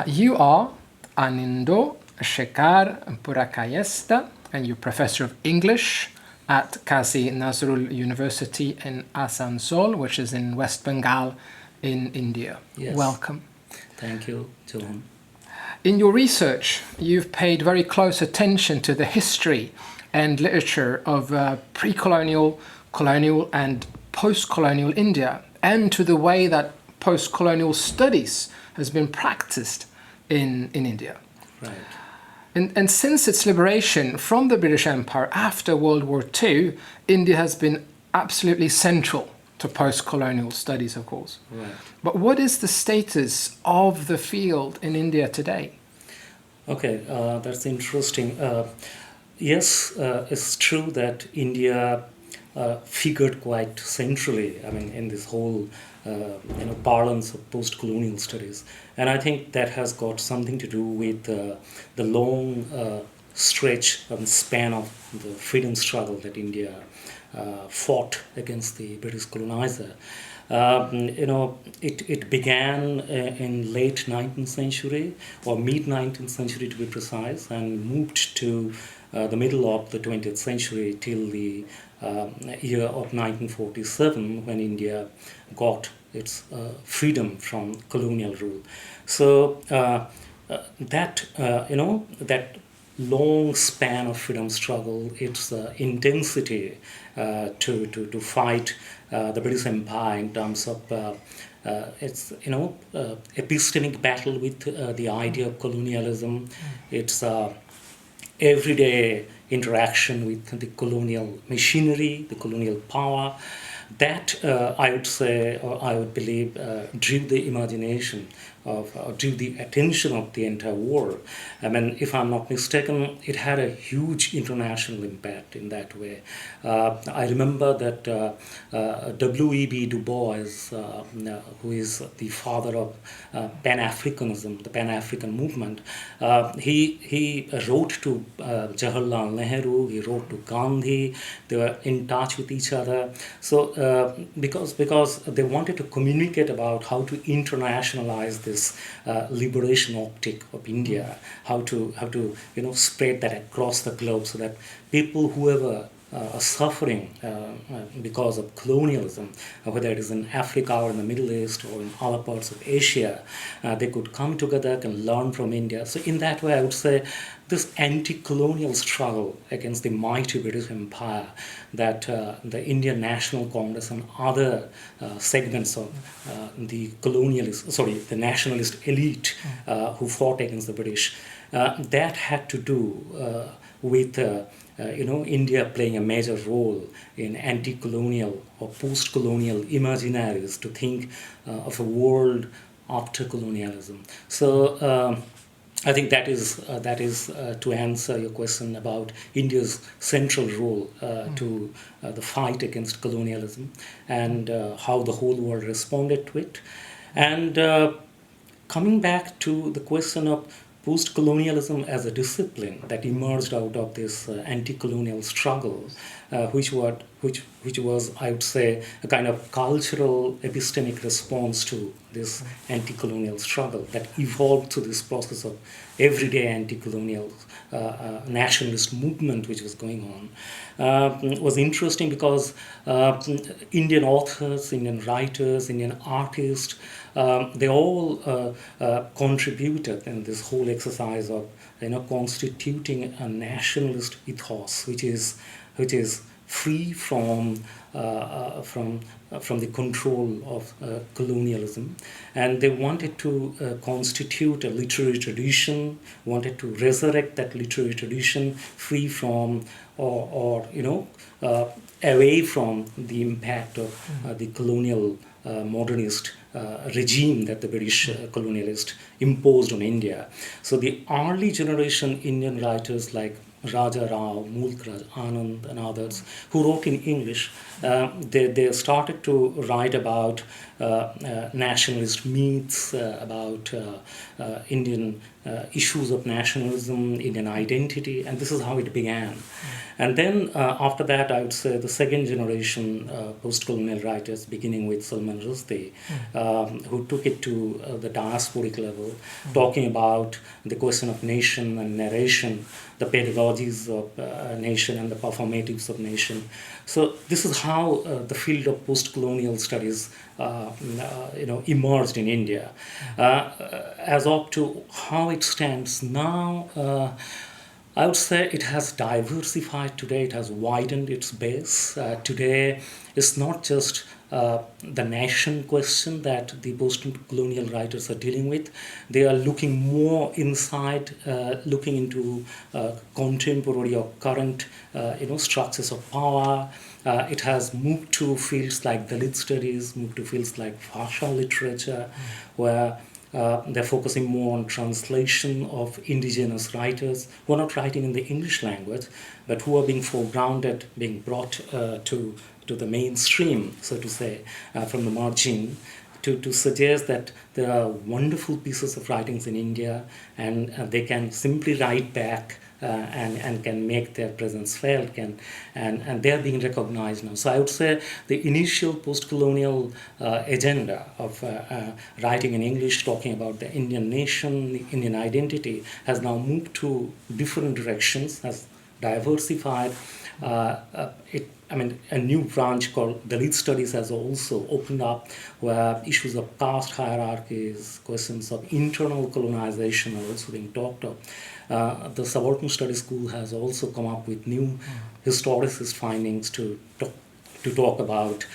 You are Anindya Sekhar Purakayastha, and you're Professor of English at atKazi Nazrul University in Asansol, which is in West Bengal in India. Yes. Welcome. Thank you, John. In your research, you've paid very close attention to the history and literature of pre-colonial, colonial and post-colonial India, and to the way that post-colonial studies has been practiced in India. Right. And since its liberation from the British Empire after World War II, India has been absolutely central to post-colonial studies, of course. Right. But what is the status of the field in India today? Okay, that's interesting. Yes, it's true that India figured quite centrally, in this whole parlance of post-colonial studies. And I think that has got something to do with the long stretch and span of the freedom struggle that India fought against the British colonizer. It began in late 19th century or mid 19th century to be precise, and moved to the middle of the 20th century till the year of 1947, when India got its freedom from colonial rule. So that long span of freedom struggle, its intensity to fight the British Empire in terms of its epistemic battle with the idea of colonialism, its everyday interaction with the colonial machinery, the colonial power. That I would say, or I would believe, drew the imagination of, drew the attention of the entire world. If I'm not mistaken, it had a huge international impact in that way. I remember that W.E.B. Du Bois, who is the father of Pan-Africanism, the Pan-African movement, he wrote to Jawaharlal Nehru, he wrote to Gandhi. They were in touch with each other. So because they wanted to communicate about how to internationalize this liberation optic of India, how to spread that across the globe, so that people, whoever are suffering because of colonialism, whether it is in Africa or in the Middle East or in other parts of Asia, they could come together and learn from India. So in that way, I would say this anti-colonial struggle against the mighty British Empire, that the Indian National Congress and other segments of the nationalist elite who fought against the British, that had to do with India playing a major role in anti-colonial or post-colonial imaginaries to think of a world after colonialism. So I think that is to answer your question about India's central role to the fight against colonialism, and how the whole world responded to it. And coming back to the question of post-colonialism as a discipline that emerged out of this anti-colonial struggle, which was, I would say, a kind of cultural epistemic response to this anti-colonial struggle that evolved through this process of everyday anti-colonial nationalist movement which was going on, was interesting because Indian authors, Indian writers, Indian artists, they all contributed in this whole exercise of constituting a nationalist ethos, which is free from the control of colonialism. And they wanted to constitute a literary tradition, wanted to resurrect that literary tradition free from or away from the impact of the colonial modernist regime that the British colonialists imposed on India. So the early generation Indian writers like Raja Rao, Mulk Raj Anand and others who wrote in English, they started to write about nationalist myths, about Indian issues of nationalism, Indian identity, and this is how it began. And then after that, I would say the second generation post-colonial writers, beginning with Salman Rushdie, who took it to the diasporic level, talking about the question of nation and narration, the pedagogies of nation and the performatives of nation. So this is how the field of post-colonial studies emerged in India. As up to how it stands now, I would say it has diversified today, it has widened its base. Today, it's not just the nation question that the post-colonial writers are dealing with. They are looking more inside, looking into contemporary or current structures of power. It has moved to fields like Dalit studies, moved to fields like Bhasha literature, where they're focusing more on translation of indigenous writers who are not writing in the English language, but who are being foregrounded, being brought to the mainstream, so to say, from the margin, to suggest that there are wonderful pieces of writings in India, and they can simply write back and can make their presence felt, and they're being recognized now. So I would say the initial post-colonial agenda of writing in English, talking about the Indian nation, the Indian identity, has now moved to different directions, has diversified. A new branch called Dalit Studies has also opened up, where issues of caste hierarchies, questions of internal colonization are also being talked of. The Subaltern Studies School has also come up with new historicist findings to talk about,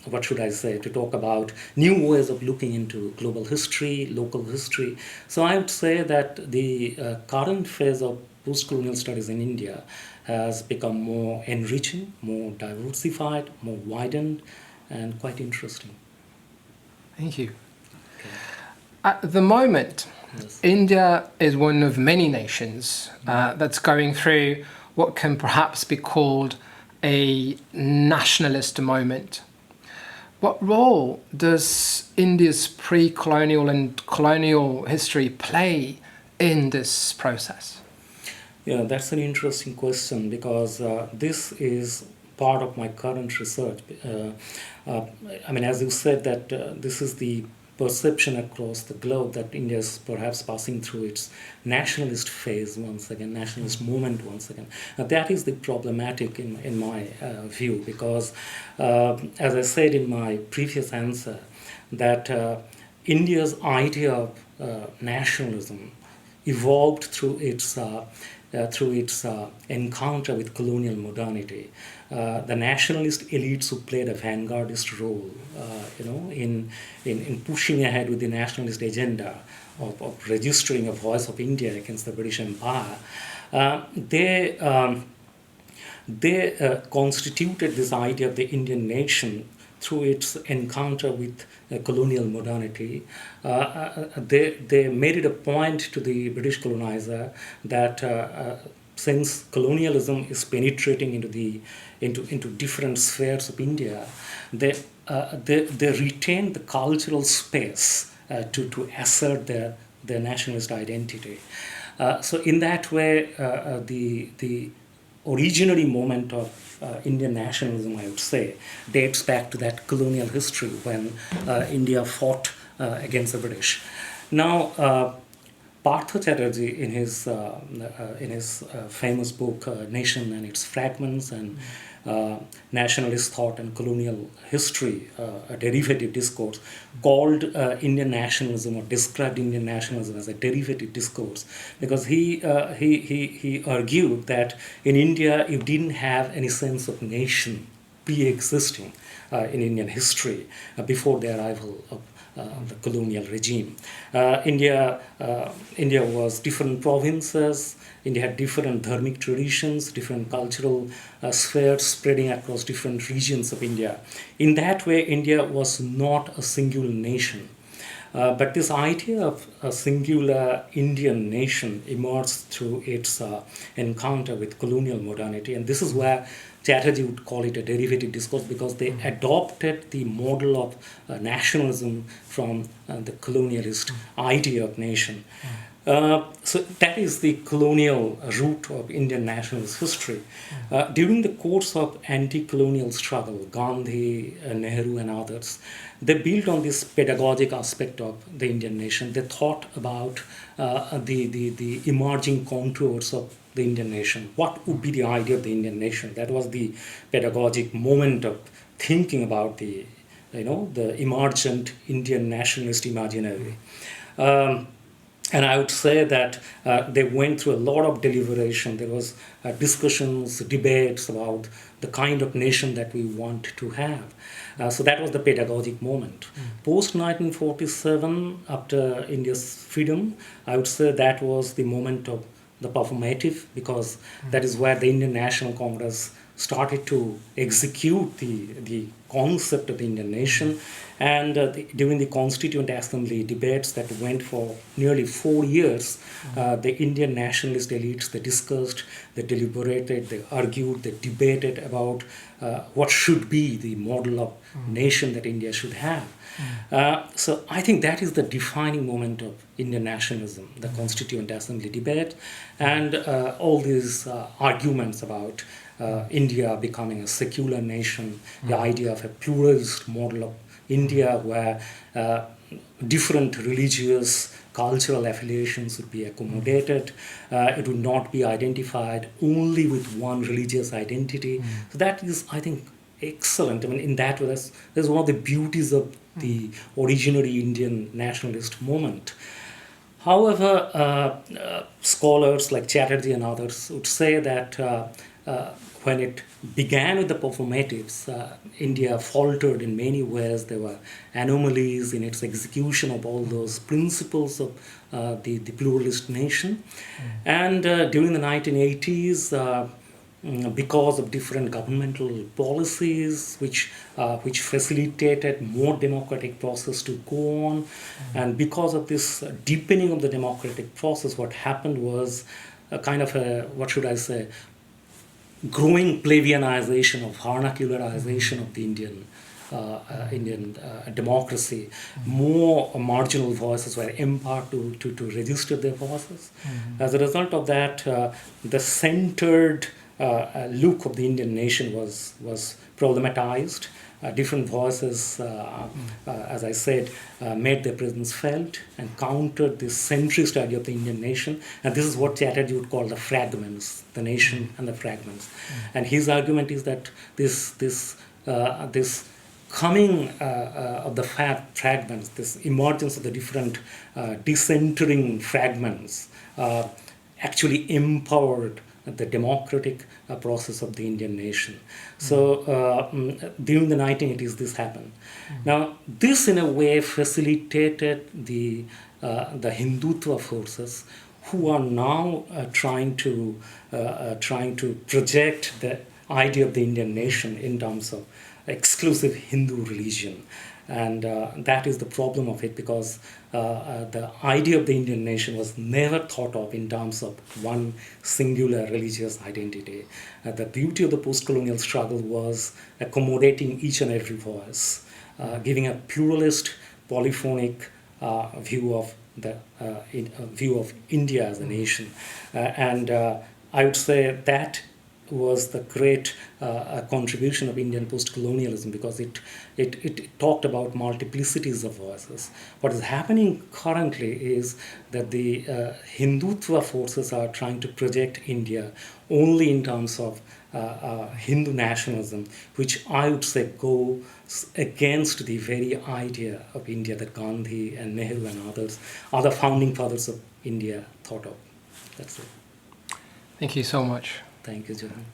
what should I say, to talk about new ways of looking into global history, local history. So I would say that the current phase of post-colonial studies in India has become more enriching, more diversified, more widened, and quite interesting. Thank you. Okay. At the moment, Yes. India is one of many nations that's going through what can perhaps be called a nationalist moment. What role does India's pre-colonial and colonial history play in this process? Yeah, that's an interesting question, because this is part of my current research. As you said, that this is the perception across the globe that India is perhaps passing through its nationalist phase once again, nationalist movement once again. That is the problematic in my view, because as I said in my previous answer, that India's idea of nationalism evolved through its encounter with colonial modernity. The nationalist elites who played a vanguardist role, in pushing ahead with the nationalist agenda of registering a voice of India against the British Empire, they constituted this idea of the Indian nation through its encounter with colonial modernity. They made it a point to the British colonizer that since colonialism is penetrating into different spheres of India, they retain the cultural space to assert their nationalist identity. So in that way, the originary moment of Indian nationalism, I would say, dates back to that colonial history when India fought against the British. Now, Partha Chatterjee, in his famous book *Nation and Its Fragments* and *Nationalist Thought and Colonial History*, a derivative discourse, called Indian nationalism, or described Indian nationalism as a derivative discourse, because he argued that in India you didn't have any sense of nation pre-existing in Indian history before the arrival of the colonial regime. India was different provinces. India had different dharmic traditions, different cultural spheres spreading across different regions of India. In that way, India was not a single nation. But this idea of a singular Indian nation emerged through its encounter with colonial modernity, and this is where Chatterjee would call it a derivative discourse, because they adopted the model of nationalism from the colonialist idea of nation. So that is the colonial root of Indian nationalist history. During the course of anti-colonial struggle, Gandhi, Nehru and others, they built on this pedagogic aspect of the Indian nation. They thought about the emerging contours of the Indian nation. What would be the idea of the Indian nation? That was the pedagogic moment of thinking about the emergent Indian nationalist imaginary. And I would say that they went through a lot of deliberation. There was discussions, debates about the kind of nation that we want to have. So that was the pedagogic moment. Post 1947, after India's freedom, I would say that was the moment of the performative, because that is where the Indian National Congress started to execute the concept of the Indian nation. And during the Constituent Assembly debates that went for nearly 4 years, the Indian nationalist elites, they discussed, they deliberated, they argued, they debated about what should be the model of nation that India should have. So I think that is the defining moment of Indian nationalism, the Constituent Assembly debate, and all these arguments about India becoming a secular nation, the idea of a pluralist model of India where different religious, cultural affiliations would be accommodated. It would not be identified only with one religious identity. So that is, I think, excellent. I mean, in that way, that's one of the beauties of the originary Indian nationalist movement. However, scholars like Chatterjee and others would say that when it began with the performatives, India faltered in many ways. There were anomalies in its execution of all those principles of the pluralist nation. And during the 1980s, because of different governmental policies which facilitated more democratic process to go on, and because of this deepening of the democratic process, what happened was a kind of a, what should I say, growing plebeianization of vernacularization of the Indian democracy. More marginal voices were empowered to register their voices. As a result of that, the centered look of the Indian nation was problematized. Different voices, as I said, made their presence felt and countered this centrist idea of the Indian nation. And this is what Chatterjee would call the fragments, the nation and the fragments. And his argument is that this coming of the fragments, this emergence of the different decentering fragments, actually empowered the democratic process of the Indian nation. So during the 1980s, this happened. Now, this in a way facilitated the Hindutva forces, who are now trying to project the idea of the Indian nation in terms of exclusive Hindu religion. And that is the problem of it, because the idea of the Indian nation was never thought of in terms of one singular religious identity. The beauty of the post-colonial struggle was accommodating each and every voice, giving a pluralist, polyphonic view of India as a nation. And I would say that was the great contribution of Indian post-colonialism, because it talked about multiplicities of voices. What is happening currently is that the Hindutva forces are trying to project India only in terms of Hindu nationalism, which I would say goes against the very idea of India that Gandhi and Nehru and others, other founding fathers of India, thought of. That's it. Thank you so much. Thank you, Johan.